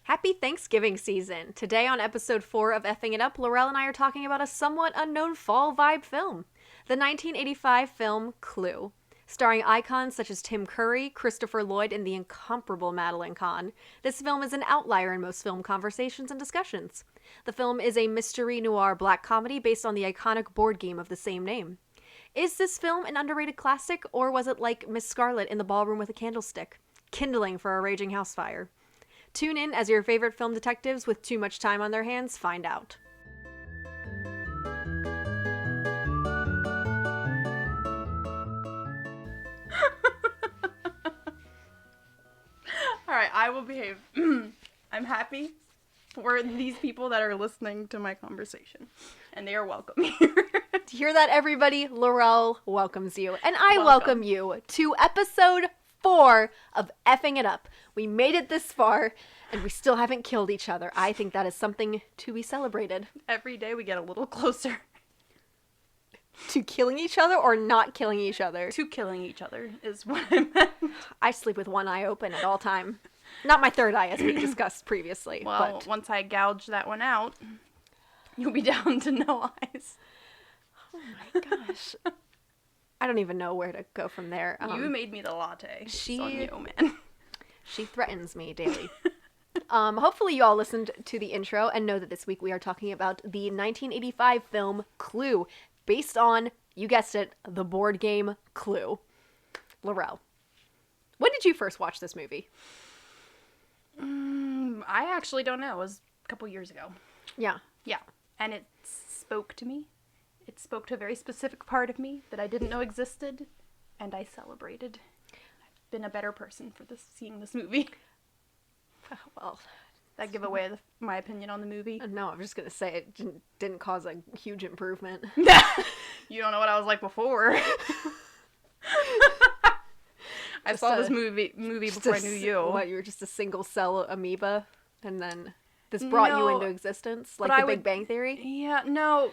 Happy Thanksgiving season! Today on episode 4 of Effing It Up, Lorelle and I are talking about a somewhat unknown fall vibe film. The 1985 film Clue. Starring icons such as Tim Curry, Christopher Lloyd, and the incomparable Madeline Kahn, this film is an outlier in most film conversations and discussions. The film is a mystery noir black comedy based on the iconic board game of the same name. Is this film an underrated classic, or was it like Miss Scarlet in the ballroom with a candlestick, kindling for a raging house fire? Tune in as your favorite film detectives with too much time on their hands find out. Alright, I will behave. I'm happy for these people that are listening to my conversation. And they are welcome here. To hear that, everybody, Lorelle welcomes you. And I welcome you to episode 4 of Effing It Up. We made it this far, and we still haven't killed each other. I think that is something to be celebrated. Every day we get a little closer. To killing each other or not killing each other? To killing each other is what I meant. I sleep with one eye open at all time. Not my third eye, as we discussed previously. Well, but once I gouge that one out, you'll be down to no eyes. oh my gosh. I don't even know where to go from there. You made me the latte. She- It's on you, man. She threatens me daily. Hopefully you all listened to the intro and know that this week we are talking about the 1985 film Clue, based on, you guessed it, the board game Clue. Lorelle, when did you first watch this movie? I actually don't know. It was a couple years ago. Yeah. Yeah. And it spoke to me. It spoke to a very specific part of me that I didn't know existed, and I celebrated. I've been a better person for seeing this movie. Well, That give away my opinion on the movie. no, I'm just going to say it didn't cause a huge improvement. You don't know what I was like before. I saw this movie before I knew you. What, you were just a single cell amoeba, and then this brought you into existence? Like the Big Bang Theory? Yeah, no.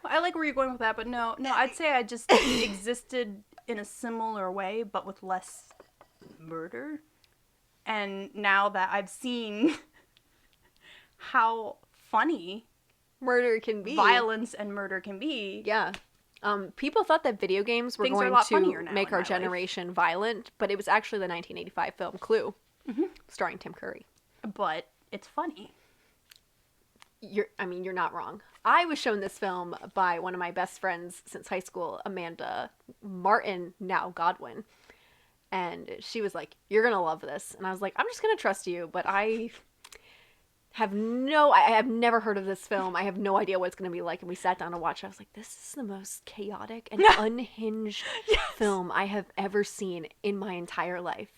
I like where you're going with that, but no. I'd say I just existed in a similar way, but with less murder. And now that I've seen how funny Murder can be. violence and murder can be. Yeah. People thought that video games were Things are a going lot to funnier now make in our my life. generation violent, but it was actually the 1985 film Clue, starring Tim Curry. But it's funny. You're not wrong. I was shown this film by one of my best friends since high school, Amanda Martin, now Godwin. And she was like, "You're going to love this." And I was like, "I'm just going to trust you." But I have never heard of this film. I have no idea what it's going to be like. And we sat down to watch it. I was like, this is the most chaotic and unhinged film I have ever seen in my entire life.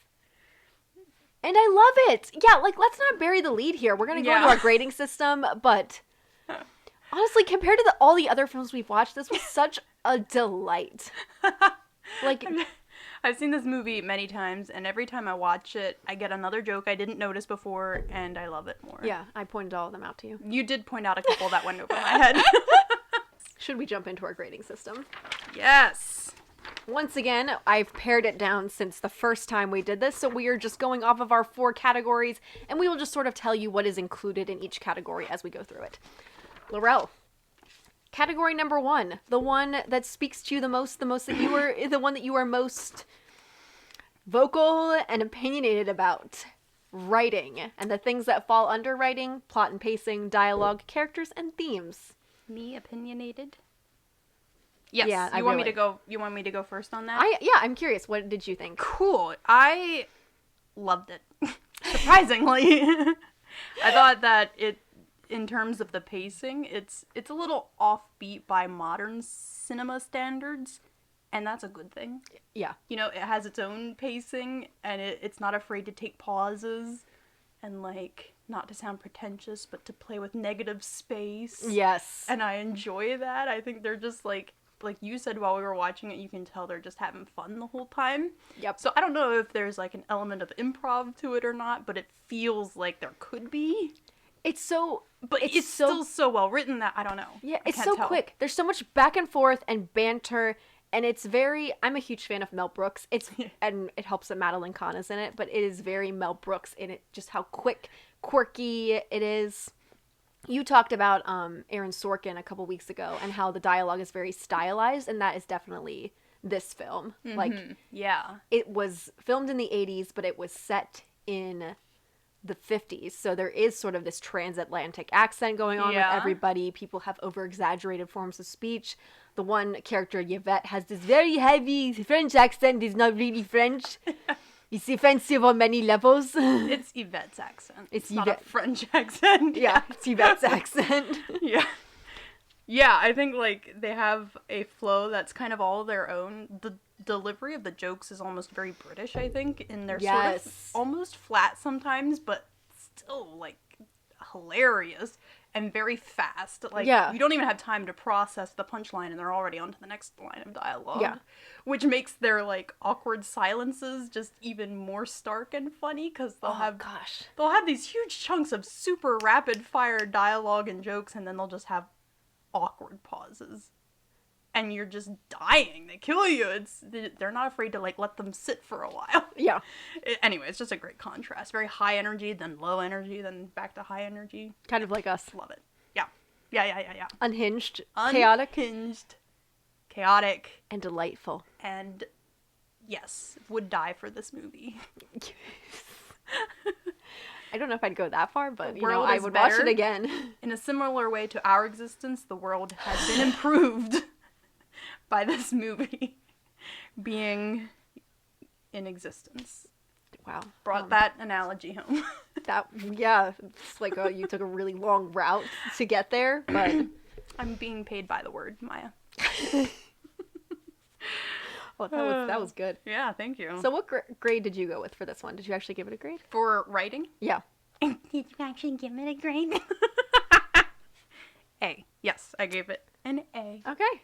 And I love it. Yeah, like, let's not bury the lead here. We're going to go into our grading system. But honestly, compared to all the other films we've watched, this was such a delight. Like, I've seen this movie many times, and every time I watch it, I get another joke I didn't notice before, and I love it more. yeah, I pointed all of them out to you. You did point out a couple that went over my head. Should we jump into our grading system? Yes. Once again, I've pared it down since the first time we did this, so we are just going off of our 4 categories, and we will just sort of tell you what is included in each category as we go through it. Lorelle, category number 1, the one that speaks to you the one that you are most vocal and opinionated about. Writing, and the things that fall under writing: plot and pacing, dialogue, characters, and themes. Me opinionated? Yes. Yeah, You want me to go first on that? I'm curious. What did you think? Cool. I loved it. Surprisingly. I thought that in terms of the pacing, it's a little offbeat by modern cinema standards, and that's a good thing. Yeah. You know, it has its own pacing, and it's not afraid to take pauses, and, like, not to sound pretentious, but to play with negative space. Yes. And I enjoy that. I think they're just, like you said while we were watching it, you can tell they're just having fun the whole time. Yep. So I don't know if there's, like, an element of improv to it or not, but it feels like there could be. It's still so well written that I don't know. Yeah, I it's can't so tell. quick. There's so much back and forth and banter, and it's very. I'm a huge fan of Mel Brooks. And it helps that Madeline Kahn is in it, but it is very Mel Brooks in it. Just how quick quirky it is. You talked about Aaron Sorkin a couple weeks ago and how the dialogue is very stylized, and that is definitely this film. Mm-hmm. Like, yeah. it was filmed in the 80s, but it was set in the 50s. So there is sort of this transatlantic accent going on with everybody. People have over-exaggerated forms of speech. The one character, Yvette, has this very heavy French accent. It's not really French. It's offensive on many levels. It's Yvette's accent. It's not Yvette. a French accent. Yeah, it's Yvette's accent. Yeah. Yeah, I think, like, they have a flow that's kind of all their own. The delivery of the jokes is almost very British, I think, and they're sort of almost flat sometimes, but still, like, hilarious and very fast. Like, you don't even have time to process the punchline, and they're already on to the next line of dialogue. Yeah. Which makes their, like, awkward silences just even more stark and funny, because they'll have these huge chunks of super rapid-fire dialogue and jokes, and then they'll just have awkward pauses. And you're just dying. They kill you. They're not afraid to, like, let them sit for a while. Yeah. Anyway, it's just a great contrast. Very high energy, then low energy, then back to high energy. Kind of like us. Love it. Yeah. Yeah. Unhinged. Unhinged. Chaotic. And delightful. And, yes, would die for this movie. I don't know if I'd go that far, but, I would watch it again. In a similar way to our existence, the world has been improved by this movie being in existence. Wow. Brought that analogy home. It's like you took a really long route to get there, but... I'm being paid by the word, Maya. Well, that was good. Yeah, thank you. So what grade did you go with for this one? Did you actually give it a grade? For writing? Yeah. Did you actually give it a grade? A. Yes, I gave it an A. Okay.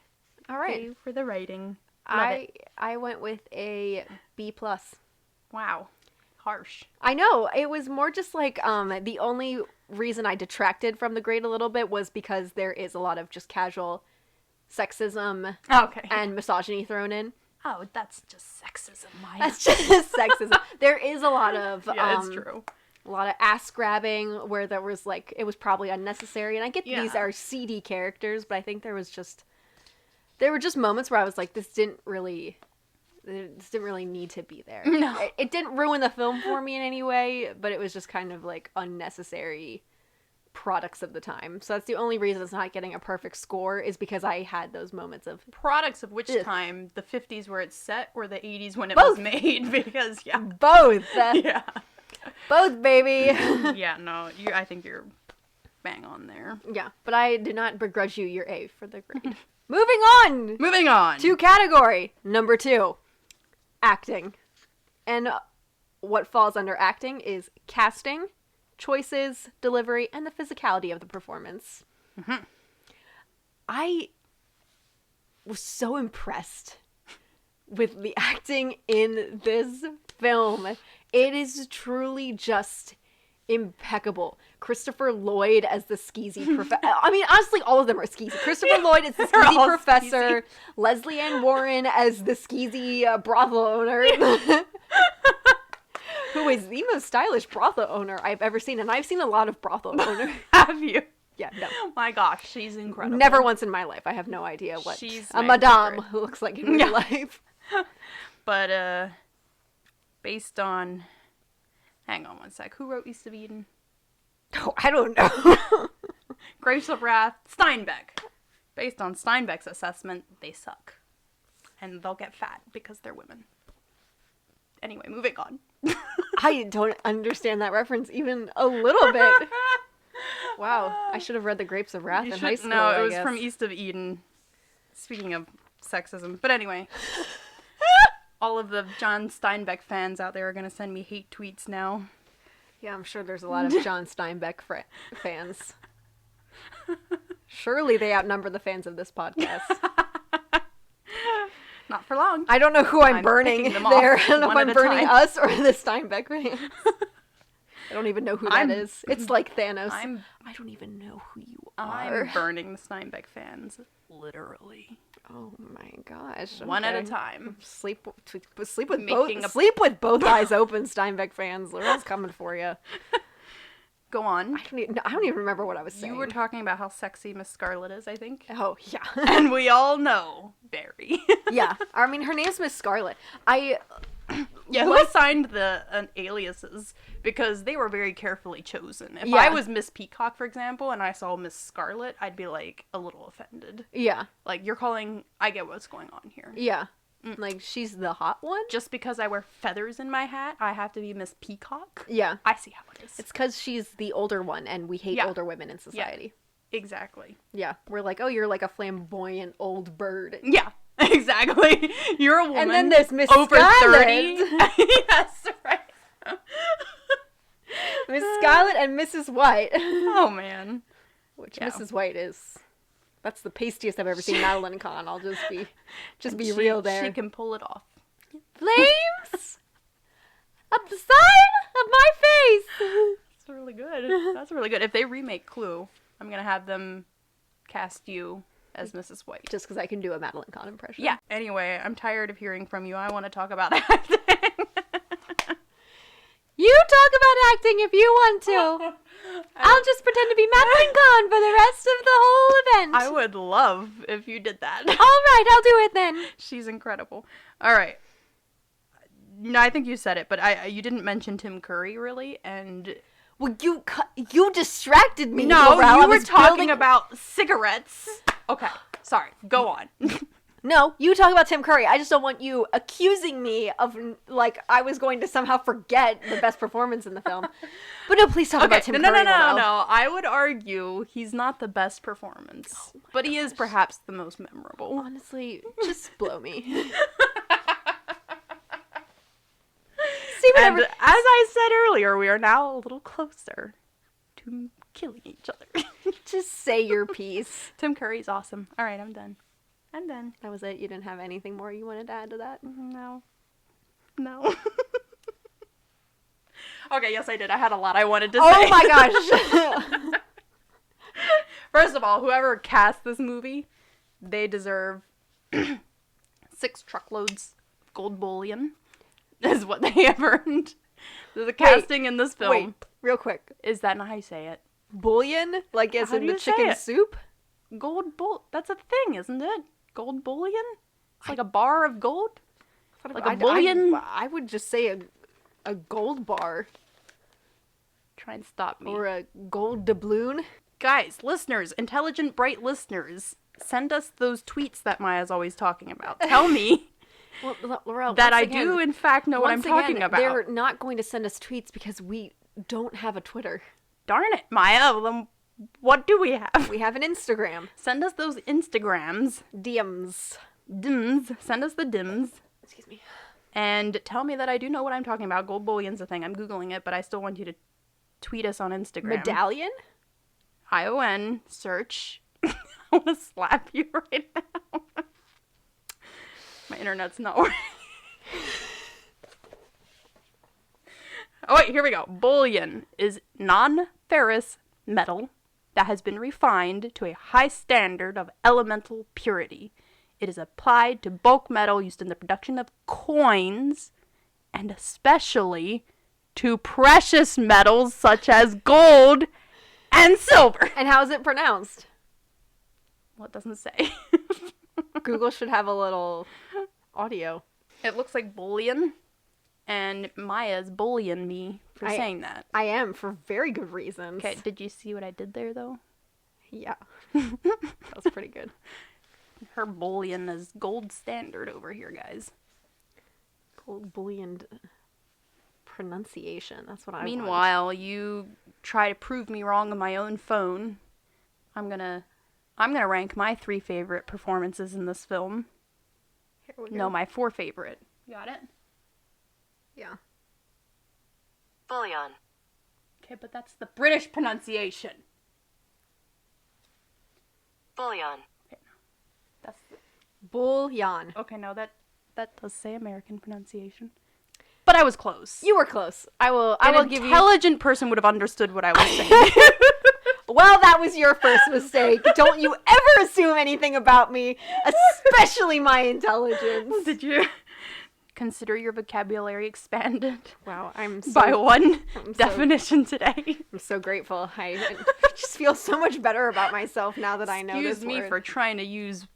All right. A for the writing. I went with a B+. Wow. Harsh. I know. It was more just like the only reason I detracted from the grade a little bit was because there is a lot of just casual sexism and misogyny thrown in. Oh, that's just sexism, Maya. That's just sexism. There is a lot of it's true. A lot of ass grabbing where there was like it was probably unnecessary, and I get these are seedy characters, but I think there were just moments where I was like, this didn't really need to be there. No. It didn't ruin the film for me in any way, but it was just kind of like unnecessary products of the time. So that's the only reason it's not getting a perfect score is because I had those moments of products of which time, the 50s where it's set or the 80s when it was made, because both. Yeah. Both, baby. Yeah, no, I think you're bang on there. Yeah, but I did not begrudge you your A for the grade. Moving on to category number 2, acting. And what falls under acting is casting, choices, delivery, and the physicality of the performance. Mm-hmm. I was so impressed with the acting in this film. It is truly just impeccable. Christopher Lloyd as the skeezy professor. I mean, honestly, all of them are skeezy. Christopher Lloyd as the skeezy professor. Skeezy. Leslie Ann Warren as the skeezy brothel owner. Who is the most stylish brothel owner I've ever seen. And I've seen a lot of brothel owners. Have you? Yeah, no. My gosh, she's incredible. Never once in my life. I have no idea what she's a madame who looks like in real life. But, based on... Hang on one sec. Who wrote East of Eden? Oh, I don't know. Grapes of Wrath, Steinbeck. Based on Steinbeck's assessment, they suck. And they'll get fat because they're women. Anyway, moving on. I don't understand that reference even a little bit. Wow, I should have read The Grapes of Wrath in high school. No, it was from East of Eden. Speaking of sexism. But anyway. All of the John Steinbeck fans out there are going to send me hate tweets now. Yeah, I'm sure there's a lot of John Steinbeck fans. Surely they outnumber the fans of this podcast. Not for long. I don't know who I'm burning there. I don't know if I'm burning us or the Steinbeck fans. I don't even know who that is. It's like Thanos. I don't even know who you are. I'm burning the Steinbeck fans. Literally. Oh my gosh. One at a time. Sleep with both eyes open, Steinbeck fans. Lorelle's coming for you. Go on. I don't even remember what I was saying. You were talking about how sexy Miss Scarlet is, I think. Oh, yeah. And we all know, very. Yeah. I mean, her name's Miss Scarlet. Yeah, who assigned the aliases? Because they were very carefully chosen. If I was Miss Peacock, for example, and I saw Miss Scarlet, I'd be, like, a little offended. Yeah. Like, you're calling... I get what's going on here. Yeah. Like, she's the hot one? Just because I wear feathers in my hat, I have to be Miss Peacock? Yeah. I see how it is. It's because she's the older one, and we hate older women in society. Yeah, exactly. Yeah. We're like, oh, you're like a flamboyant old bird. Yeah. Exactly. You're a woman. And then there's Miss over Scarlet. 30. Yes, right. Miss Scarlet and Mrs. White. Oh, man. Which Mrs. White is... That's the pastiest I've ever seen Madeline Kahn. I'll just be real there. She can pull it off. Flames up the side of my face. That's really good. That's really good. If they remake Clue, I'm going to have them cast you as Mrs. White. Just because I can do a Madeline Kahn impression. Yeah. Anyway, I'm tired of hearing from you. I want to talk about acting. You talk about acting if you want to. I'll just pretend to be Madeline Kahn for the rest of the whole event. I would love if you did that. All right, I'll do it then. She's incredible. All right. No, I think you said it, but you didn't mention Tim Curry, really, and... Well, you distracted me. No, Lorelle. you were talking about cigarettes. Okay, sorry. Go on. No, you talk about Tim Curry. I just don't want you accusing me of, like, I was going to somehow forget the best performance in the film. But no, please talk about Tim Curry. No. I would argue he's not the best performance, but he is perhaps the most memorable. Honestly, just blow me. And as I said earlier, we are now a little closer to killing each other. Just say your piece. Tim Curry's awesome. All right, I'm done. That was it? You didn't have anything more you wanted to add to that? No. Okay, yes I did. I had a lot I wanted to say. Oh my gosh. First of all, whoever cast this movie, they deserve 6 truckloads of gold bullion. Is what they have earned. The casting in this film. Wait, real quick. Is that not how you say it? Bullion? Like as How in do the you say chicken it? soup? Gold bull. That's a thing, isn't it? Gold bullion? It's like a bar of gold? Like a bullion? I would just say a gold bar. Try and stop me. Or a gold doubloon. Guys, listeners, intelligent, bright listeners, send us those tweets that Maya's always talking about. Tell me Well, Lorelle, that I again, do, in fact, know what I'm talking about. They're not going to send us tweets because we don't have a Twitter. Darn it, Maya. Well, then what do we have? We have an Instagram. Send us those Instagrams. DMs. Dims. Send us the dims. Excuse me. And tell me that I do know what I'm talking about. Gold bullion's a thing. I'm Googling it, but I still want you to tweet us on Instagram. Medallion? ION, search. I want to slap you right now. My internet's not working. Oh, wait, here we go. Bullion is non-ferrous metal that has been refined to a high standard of elemental purity. It is applied to bulk metal used in the production of coins, and especially to precious metals such as gold and silver. And how is it pronounced? Well, it doesn't say. Google should have a little audio. It looks like bullion, and Maya's bullying me for saying that. I am, for very good reasons. Okay, did you see what I did there, though? Yeah. That was pretty good. Her bullion is gold standard over here, guys. Gold bullion pronunciation. That's what I want. Meanwhile, you try to prove me wrong on my own phone. I'm gonna rank my 3 favorite performances in this film. Here we go. No, my 4 favorite. Got it? Yeah. Bullion. Okay, but that's the British pronunciation. Bullion. That's Bullion. okay. No, that does say American pronunciation. But I was close. You were close. I will give you. An intelligent person would have understood what I was saying. Well, that was your first mistake. Don't you ever assume anything about me, especially my intelligence. Did you? consider your vocabulary expanded Wow, I'm so, by one I'm definition today. I'm so grateful. I just feel so much better about myself now that I know this Excuse me word. for trying to use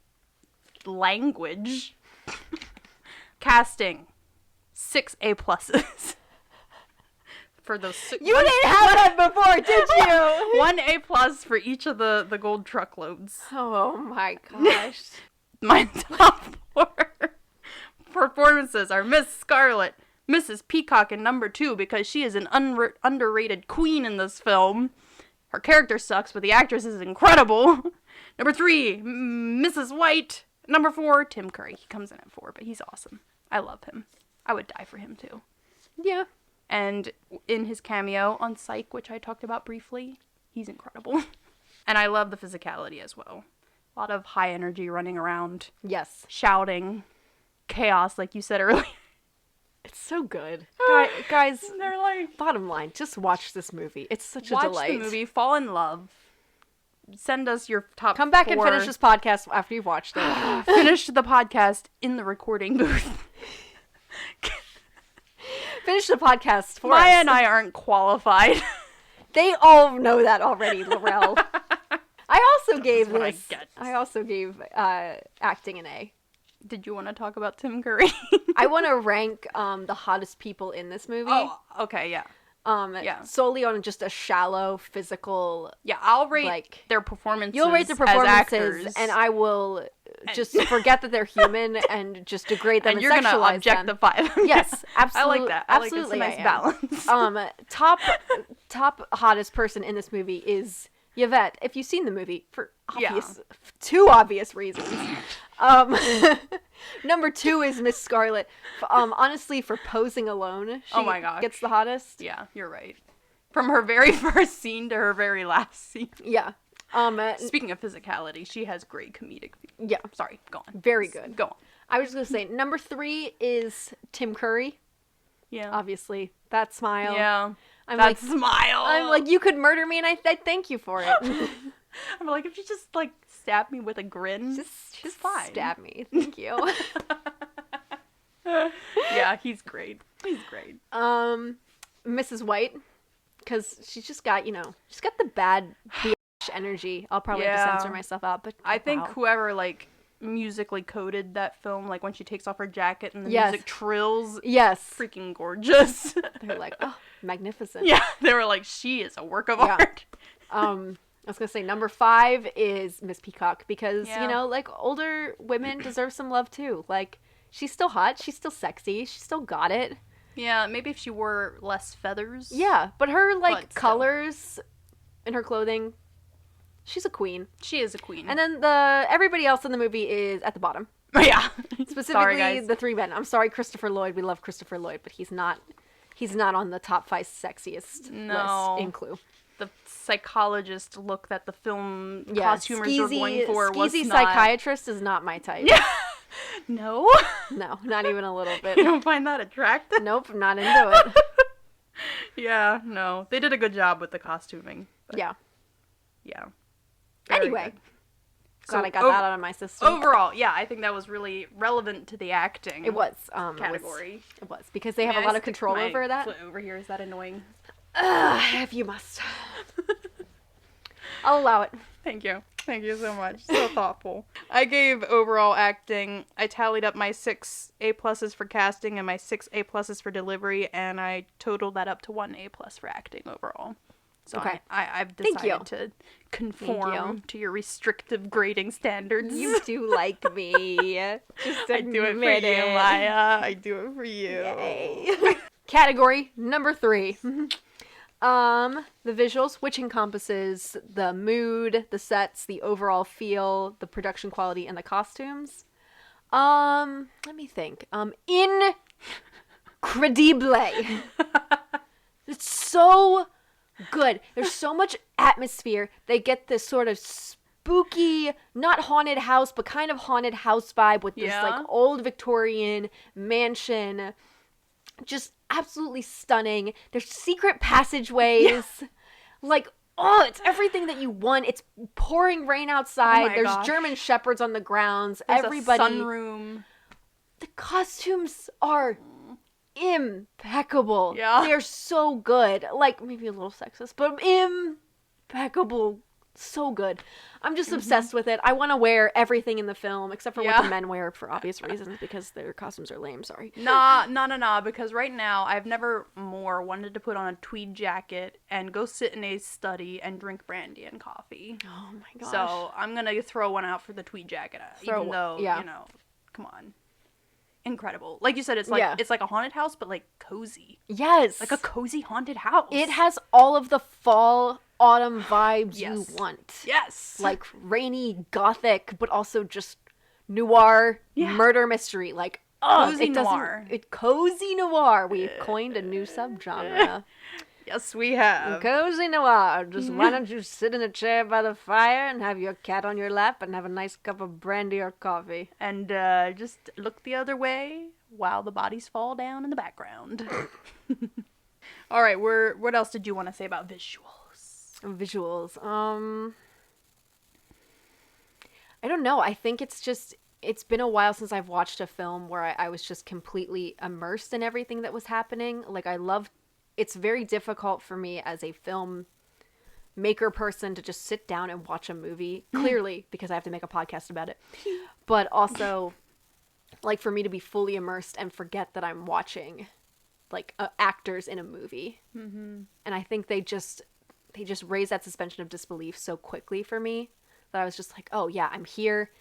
language. Casting. 6 A pluses. For those You didn't have that before, did you? 1 A plus for each of the gold truckloads. Oh my gosh. My top 4 performances are Miss Scarlet, Mrs. Peacock in number 2 because she is an underrated queen in this film. Her character sucks, but the actress is incredible. Number 3, Mrs. White. Number 4, Tim Curry. He comes in at 4, but he's awesome. I love him. I would die for him too. Yeah. And in his cameo on Psych, which I talked about briefly, he's incredible. And I love the physicality as well. A lot of high energy running around. Yes. Shouting. Chaos, like you said earlier. It's so good. Guys, They're like, bottom line, just watch this movie. It's such a watch delight. the movie, fall in love. Send us your top Come back 4. and finish this podcast after you've watched it. Finish the podcast in the recording booth. Finish the podcast for Mya us. and I aren't qualified. They all know that already, Lorelle. I also gave what I this. get. I also gave acting an A. Did you want to talk about Tim Curry? I want to rank the hottest people in this movie. Oh, okay, yeah. Yeah. Solely on just a shallow physical. Yeah, I'll rate Like, their performances. You'll rate the as performances, actors. and I will just forget that they're human and just degrade them And and you're gonna sexualize objectify them. Yes, absolutely. I like that. Absolutely, I like it's a nice I am. balance. Top hottest person in this movie is Yvette. If you've seen the movie, for Yeah. two obvious reasons. Number 2 is Miss Scarlet. Honestly, for posing alone, she Oh my gosh. gets the hottest. Yeah, you're right. From her very first scene to her very last scene. Yeah. Speaking of physicality, she has great comedic. Yeah. Sorry, go on. Very good. Go on. I was just gonna say number 3 is Tim Curry. Yeah. Obviously, that smile. Yeah. I'm That like, smile. I'm like, you could murder me, and I thank you for it. I'm like, if you just like stab me with a grin, just fine. stab me, thank you. Yeah, he's great. He's great. Mrs. White, because she's just got, she's got the bad bitch energy. I'll probably have to Yeah. censor myself out, but I think wow. whoever like musically coded that film, like when she takes off her jacket and the Yes. music trills, Yes, freaking gorgeous. they're like, oh, magnificent. Yeah, they were like, she is a work of Yeah. art. I was gonna say number 5 is Miss Peacock because Yeah. like older women deserve some love too. Like she's still hot, she's still sexy, she's still got it. Yeah, maybe if she wore less feathers. Yeah, but her like But still. colors in her clothing, she's a queen. She is a queen. And then everybody else in the movie is at the bottom. yeah. Specifically, Sorry, guys. the 3 men. I'm sorry, Christopher Lloyd. We love Christopher Lloyd, but he's not on the top 5 sexiest No. list in Clue. The psychologist look that the film Yeah, costumers were going for was skeezy not... psychiatrist is not my type. Yeah. No? No, not even a little bit. You don't find that attractive? Nope, not into it. Yeah, no. They did a good job with the costuming. But Yeah. yeah. Very Anyway, good. glad So I got that out of my system. Overall, yeah, I think that was really relevant to the acting It was category. It was because they have May a I lot of stick control my over that. foot over here, is that annoying? If you must, I'll allow it. Thank you. Thank you so much. So thoughtful. I gave overall acting, I tallied up my 6 A pluses for casting and my 6 A pluses for delivery, and I totaled that up to 1 A plus for acting overall. So Okay. I've Thank you. decided to conform to your restrictive grading standards. You do like me. Just I do it for admit you, Maya. I do it for you. Yay. Category number 3. The visuals, which encompasses the mood, the sets, the overall feel, the production quality, and the costumes. Let me think. Incredible. It's so good. There's so much atmosphere. They get this sort of spooky, not haunted house, but kind of haunted house vibe with this Yeah. like old Victorian mansion. Just absolutely stunning. There's secret passageways. Like, oh, it's everything that you want. It's pouring rain outside. my There's gosh. German shepherds on the grounds. There's Everybody. a sunroom. the costumes are impeccable. Yeah. They're so good. Like, maybe a little sexist, but impeccable. So good. I'm just obsessed with it. I want to wear everything in the film except for what the men wear for obvious reasons because their costumes are lame. Sorry. Nah. Because right now I've never more wanted to put on a tweed jacket and go sit in a study and drink brandy and coffee. Oh my gosh. So I'm gonna throw one out for the tweed jacket, even though you know, come on, incredible. Like you said, it's like it's like a haunted house, but like cozy. Yes. Like a cozy haunted house. It has all of the fall autumn vibes you want. Yes. Like rainy gothic, but also just noir murder mystery. Like, cozy noir. Cozy noir. We've coined a new subgenre. Yes, we have. Cozy noir. Just why don't you sit in a chair by the fire and have your cat on your lap and have a nice cup of brandy or coffee. And just look the other way while the bodies fall down in the background. All right, what else did you want to say about visuals? Visuals. I don't know. I think it's been a while since I've watched a film where I was just completely immersed in everything that was happening. Like, it's very difficult for me as a film maker person to just sit down and watch a movie, clearly, because I have to make a podcast about it. But also, like, for me to be fully immersed and forget that I'm watching, like, actors in a movie. Mm-hmm. And I think they just raised that suspension of disbelief so quickly for me that I was just like, oh yeah, I'm here.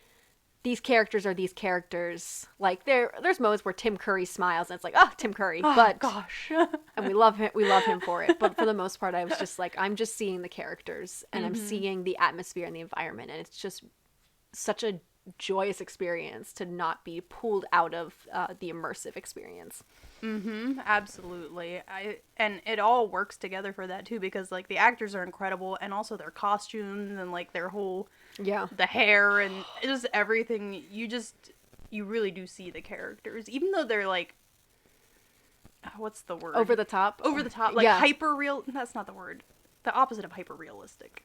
These characters are these characters. Like, there's moments where Tim Curry smiles and it's like, oh, Tim Curry. Oh, but gosh. and we love him for it. But for the most part, I was just like, I'm just seeing the characters and I'm seeing the atmosphere and the environment, and it's just such a joyous experience to not be pulled out of the immersive experience. Absolutely. And it all works together for that too, because like the actors are incredible, and also their costumes and like their whole the hair and just everything. You really do see the characters, even though they're like, what's the word? Over the top, like hyper real. That's not the word. The opposite of hyper realistic.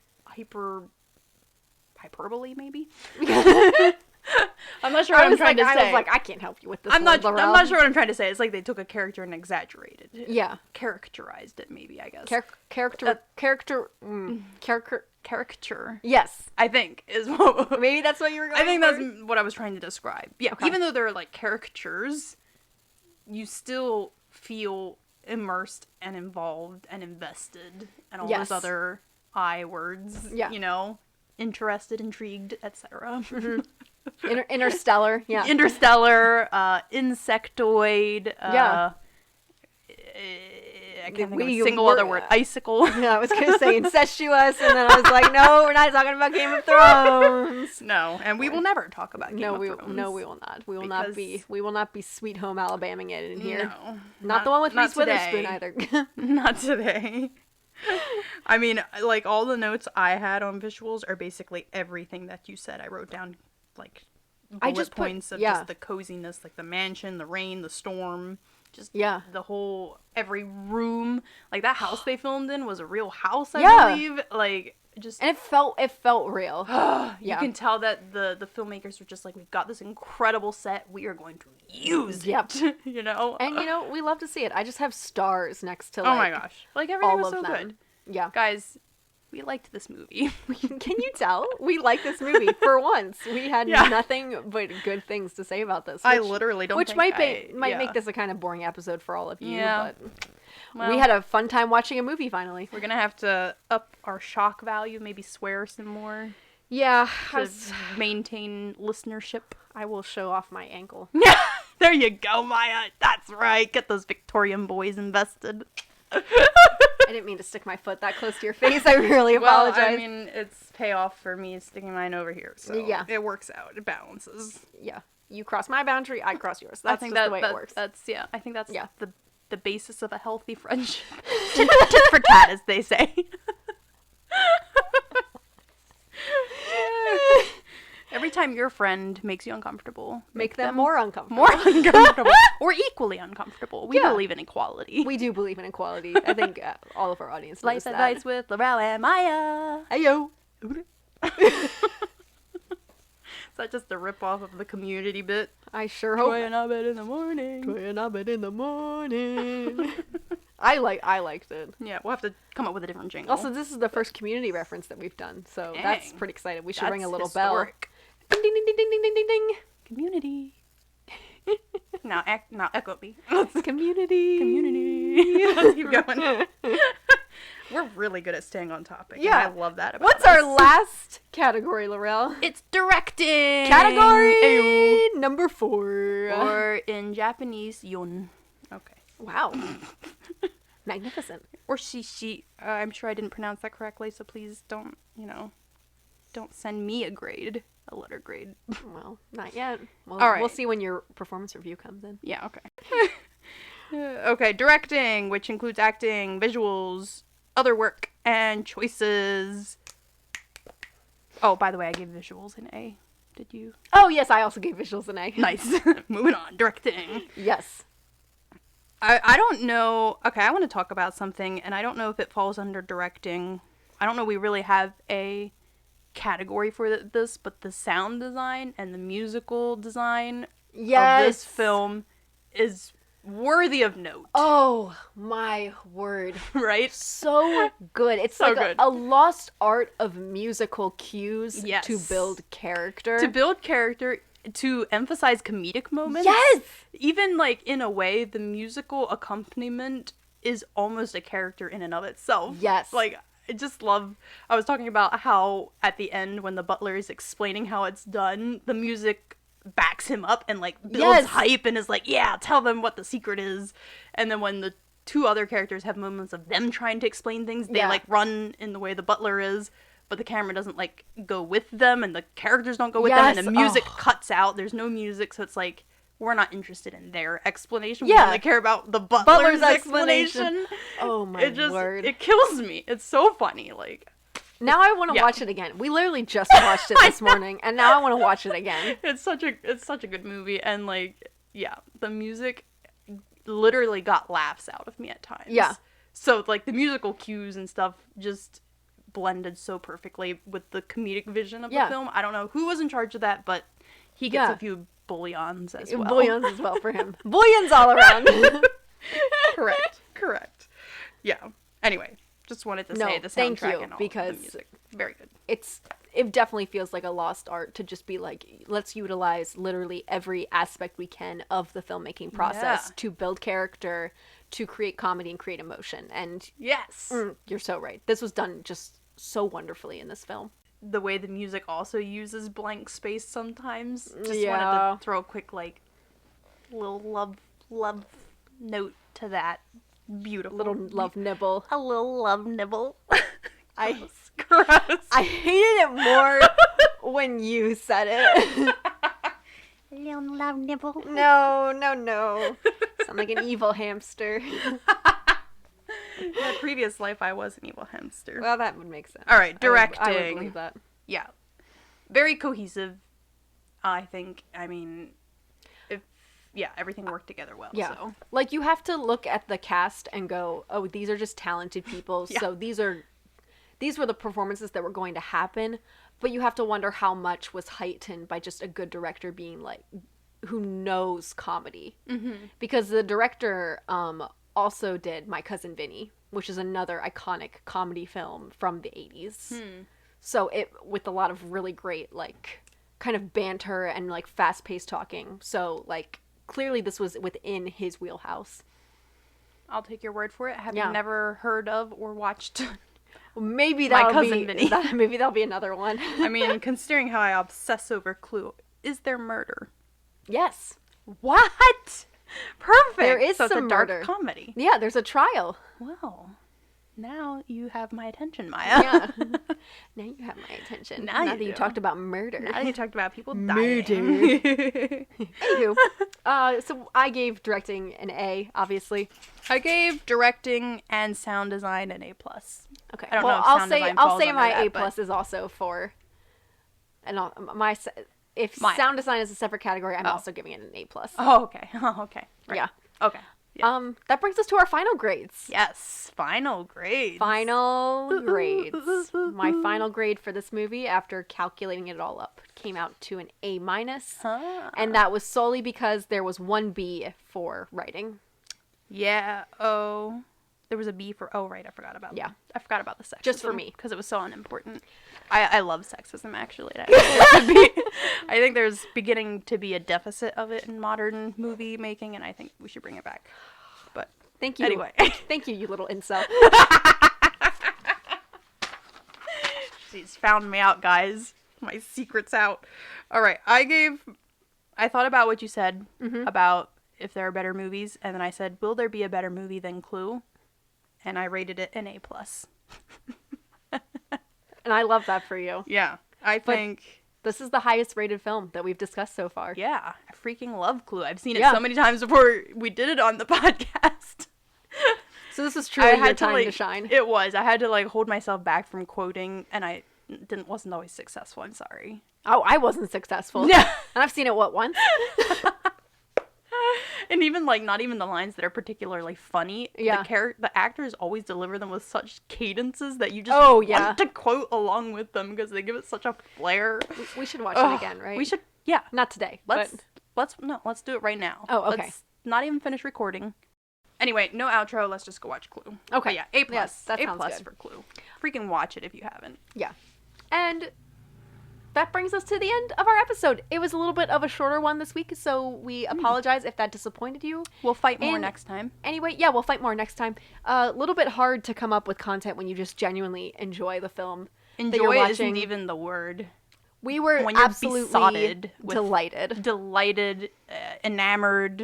Hyperbole maybe. I'm not sure what I'm trying to say. I was like, I can't help you with this. I'm not sure what I'm trying to say. It's like they took a character and exaggerated it. Yeah. Characterized it, maybe, I guess. Caricature. Yes. I think is what... Maybe that's what you were going I think for? that's what I was trying to describe. Yeah, okay. Even though they're like caricatures, you still feel immersed and involved and invested and all those other I words, you know? Interested, intrigued, etc. Interstellar, Interstellar, insectoid, I can't think of a single other word. Icicle. Yeah, I was going to say incestuous, and then I was like, no, we're not talking about Game of Thrones. No, and we will never talk about Game of Thrones. No, we will not. We will not be Sweet Home Alabaming it in here. No. Not the one with Reese Witherspoon either. Not today. I mean, like, all the notes I had on visuals are basically everything that you said. I wrote down, like, bullet points of just the coziness, like the mansion, the rain, the storm, just the whole, every room. Like, that house they filmed in was a real house, I believe. Like, just... And it felt real. You can tell that the filmmakers were just like, we've got this incredible set, we are going to use it, you know? And, you know, we love to see it. I just have stars next to, like... Oh my gosh. Like, everything was so good. Yeah. Guys, we liked this movie. Can you tell? We liked this movie for once. We had nothing but good things to say about this. I literally don't think might make this a kind of boring episode for all of you, but well, we had a fun time watching a movie finally. We're going to have to up our shock value, maybe swear some more. Yeah. To maintain listenership. I will show off my ankle. There you go, Maya. That's right. Get those Victorian boys invested. I didn't mean to stick my foot that close to your face. I really apologize. Well, I mean, it's payoff for me sticking mine over here, so it works out. It balances. Yeah. You cross my boundary, I cross yours. That's just the way it works. I think that's the basis of a healthy friendship. Tit for tat, as they say. Every time your friend makes you uncomfortable, make them more uncomfortable. More uncomfortable. Or equally uncomfortable. We believe in equality. We do believe in equality. I think all of our audience knows that. Lights with Lorelle and Maya. Heyo. that just a rip off of the Community bit? I sure hope. Troy and Abed in the morning. Troy and Abed in the morning. I liked it. Yeah, we'll have to come up with a different jingle. Also, this is the first Community reference that we've done, so that's Dang. pretty exciting. We should That's ring a little historic. bell. Ding ding ding ding ding ding ding ding. Community. Now echo me. Community. Community. Let's keep going. We're really good at staying on topic. Yeah. And I love that about What's us. our last category, Lorelle? It's directing. Category Ayo. number 4. Or in Japanese, yon. Okay. Wow. Magnificent. Or shishi. I'm sure I didn't pronounce that correctly, so please don't send me a letter grade. Well, not yet. Well, All right. We'll see when your performance review comes in. Yeah, okay. Okay, directing, which includes acting, visuals, other work, and choices. Oh, by the way, I gave visuals an A. Did you? Oh, yes, I also gave visuals an A. Nice. Moving on. Directing. Yes. I don't know. Okay, I want to talk about something, and I don't know if it falls under directing. I don't know we really have a category for this, but the sound design and the musical design of this film is worthy of note. Oh, my word. Right? So good. It's So like good. a lost art of musical cues Yes. to build character. To build character, to emphasize comedic moments. Yes! Even, like, in a way, the musical accompaniment is almost a character in and of itself. Yes. Like, I was talking about how at the end when the butler is explaining how it's done, the music backs him up and, like, builds Yes. hype and is like, yeah, tell them what the secret is. And then when the two other characters have moments of them trying to explain things, they, Yeah. like, run in the way the butler is, but the camera doesn't, like, go with them, and the characters don't go with them, and Yes. the music Oh. cuts out. There's no music, so it's like, we're not interested in their explanation. We Yeah. only care about the butler's Butler's explanation. explanation. Oh, my word. It kills me. It's so funny. Like, Now I want to Yeah. watch it again. We literally just watched it this morning, and now I want to watch it again. it's such a good movie, and like, yeah, the music literally got laughs out of me at times. Yeah. So like the musical cues and stuff just blended so perfectly with the comedic vision of the Yeah. film. I don't know who was in charge of that, but he gets Yeah. a few bullions as well. Bullions as well for him. Bullions all around. Correct. Yeah. Anyway, just wanted to No, say the thank soundtrack you, and all because the music. Very good. It definitely feels like a lost art to just be like, let's utilize literally every aspect we can of the filmmaking process Yeah. to build character, to create comedy and create emotion. And Yes. you're so right. This was done just so wonderfully in this film. The way the music also uses blank space sometimes. Just wanted Yeah. to throw a quick, like, little love note to that. Beautiful. Little love nibble. A little love nibble. I Gross. I hated it more when you said it. Little love nibble. No. Sound like an evil hamster. In my previous life, I was an evil hamster. Well, that would make sense. All right, I directing. would believe that. Yeah. Very cohesive, I think. I mean, everything worked together well. Yeah. So. Like, you have to look at the cast and go, oh, these are just talented people. Yeah. So these were the performances that were going to happen. But you have to wonder how much was heightened by just a good director being like, who knows comedy. Mm-hmm. Because the director also did My Cousin Vinny, which is another iconic comedy film from the 80s. So it, with a lot of really great, like, kind of banter and, like, fast-paced talking. So, like, clearly this was within his wheelhouse. I'll take your word for it. Have Yeah. you never heard of or watched? Maybe My that'll Cousin be Vinny. maybe that'll be another one. I mean, considering how I obsess over Clue, is there murder? Yes. What? Perfect. There is so it's some a dark murder. comedy. Yeah, there's a trial. Well, now you have my attention, Maya. Yeah. Now you have my attention. Now you that you do. talked about murder. Now that you talked about people Murder. dying. Anywho, so I gave directing an A, obviously. I gave directing and sound design an A+. Okay. I don't well, know if I'll sound say design I'll falls say under my that, A but- plus is also for, and if Mine. sound design is a separate category, I'm Oh. also giving it an A plus. Oh, okay. Oh, okay. Right. Yeah. Okay. That brings us to our final grades. Yes, final grades. Final grades. My final grade for this movie, after calculating it all up, came out to an A-. And that was solely because there was one B for writing. Yeah. There was a B for. Oh, right. I forgot about. Yeah. I forgot about the sexism. Just for me, because it was so unimportant. I love sexism, actually. I think there's beginning to be a deficit of it in modern movie making, and I think we should bring it back. But thank you. Anyway, thank you, you little incel. She's found me out, guys. My secret's out. All right. I thought about what you said about if there are better movies, and then I said, will there be a better movie than Clue? And I rated it an A+. And I love that for you. Yeah. I think this is the highest rated film that we've discussed so far. Yeah. I freaking love Clue. I've seen it so many times before we did it on the podcast. So this is truly your time to shine. It was. I had to hold myself back from quoting, and I wasn't always successful. I'm sorry. Oh, I wasn't successful. Yeah. And I've seen it, once? And even, not even the lines that are particularly funny. Yeah. The actors always deliver them with such cadences that you just want to quote along with them because they give it such a flair. We should watch it again, right? We should, yeah. Not today. Let's do it right now. Oh, okay. Let's not even finish recording. Anyway, no outro. Let's just go watch Clue. Okay. But yeah, A+. Yes, that sounds A+ good. for Clue. Freaking watch it if you haven't. Yeah. And that brings us to the end of our episode. It was a little bit of a shorter one this week, so we apologize if that disappointed you. We'll fight more next time. Anyway, yeah, we'll fight more next time. A little bit hard to come up with content when you just genuinely enjoy the film. Enjoy isn't even the word. We were when you're absolutely besotted delighted, enamored,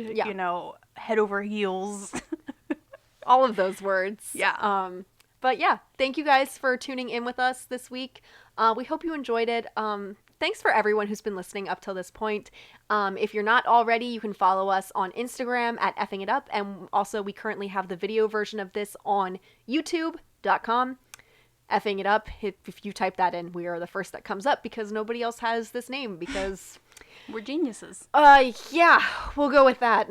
head over heels. All of those words. Yeah. But yeah, thank you guys for tuning in with us this week. We hope you enjoyed it. Thanks for everyone who's been listening up till this point. If you're not already, you can follow us on Instagram at effing it up. And also, we currently have the video version of this on youtube.com. Effing it up. If you type that in, we are the first that comes up because nobody else has this name because we're geniuses. Yeah, we'll go with that.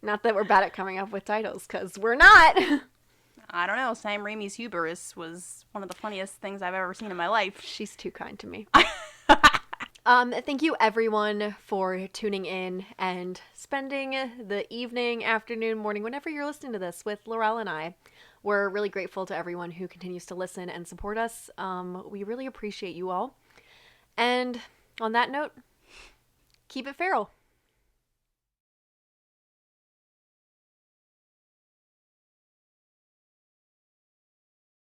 Not that we're bad at coming up with titles, because we're not. I don't know. Sam Raimi's hubris was one of the funniest things I've ever seen in my life. She's too kind to me. Thank you, everyone, for tuning in and spending the evening, afternoon, morning, whenever you're listening to this with Lorelle and I. We're really grateful to everyone who continues to listen and support us. We really appreciate you all. And on that note, keep it feral.